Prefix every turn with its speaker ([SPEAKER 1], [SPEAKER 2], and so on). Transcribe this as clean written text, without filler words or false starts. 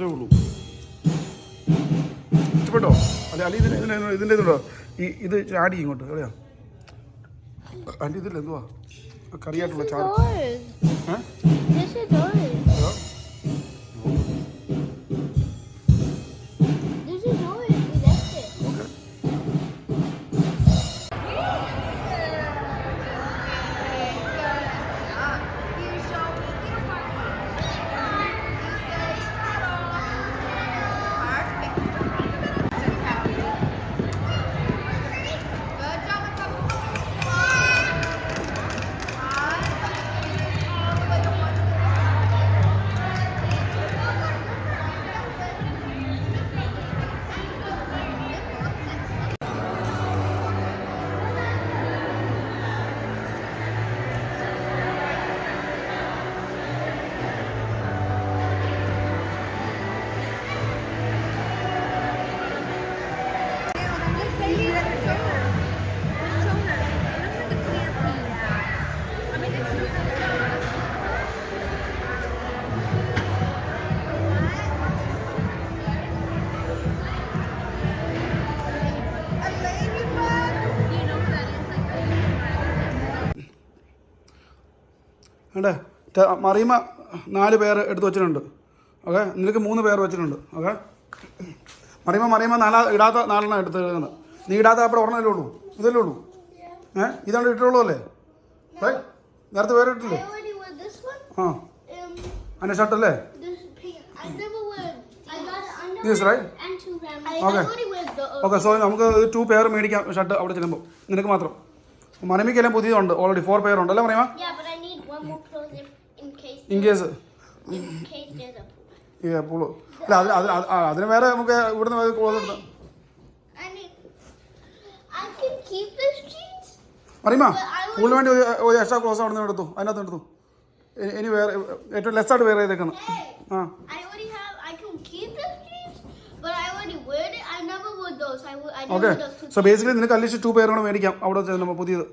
[SPEAKER 1] അത്രേ ഉള്ളൂ. ഇഷ്ടപ്പെട്ടോ? അല്ലെ അല്ലെ ഇതിൻ്റെ ഇതുണ്ടോ? ഇത് ചാടി ഇങ്ങോട്ട് എവിടെയാ ആൻറ്റി? ഇതില്ല എന്തുവാ കറിയായിട്ടുള്ള ചാടി? വേണ്ടേ? മറിയുമ്മ 4 പേര് എടുത്ത് വെച്ചിട്ടുണ്ട്. ഓക്കെ, നിനക്ക് 3 പേർ വെച്ചിട്ടുണ്ട്. ഓക്കെ, മറിയുമ്മ ഇടാത്ത 4 എടുത്ത് എഴുതുന്നത്. നീ ഇടാത്ത അവിടെ ഒരെണ്ണല്ലേ ഉള്ളൂ, ഇതല്ലേ ഉള്ളൂ. ഇതാണ്ട് ഇട്ടുള്ളൂ അല്ലേ? നേരത്തെ പേര് ഇട്ടില്ലേ? ആ, അതിൻ്റെ ഷർട്ടല്ലേ? Yes right. Okay okay, so നമുക്ക് 2 പെയർ മേടിക്കാം ഷർട്ട് അവിടെ ചെല്ലുമ്പോൾ. നിനക്ക് മാത്രം. മറിയമ്മയ്ക്കെല്ലാം പുതിയതുണ്ട്, ഓൾറെഡി 4 പെയർ ഉണ്ട് അല്ലേ മറിയമ്മ? ഇൻ കേസ് പൂള് അല്ല, അതിന് വേറെ നമുക്ക് ഇവിടുന്ന് മറിയമ്മ പൂളിന് വേണ്ടി ഒരു എക്സ്ട്രാ ക്ലോസ് അവിടെ നിന്ന് എടുത്തു, അതിനകത്ത് എടുത്തു. ഇനി വേറെ ഏറ്റവും ലെസ്സായിട്ട് വേറെ ചെയ്തേക്കുന്നു. ആ ഓക്കെ, സോ ബേസിക്കലി നിനക്ക് അറ്റ്ലീസ്റ്റ് 2 പെയർ കൂടെ മേടിക്കാം അവിടെ ചെല്ലുമ്പോൾ പുതിയത്.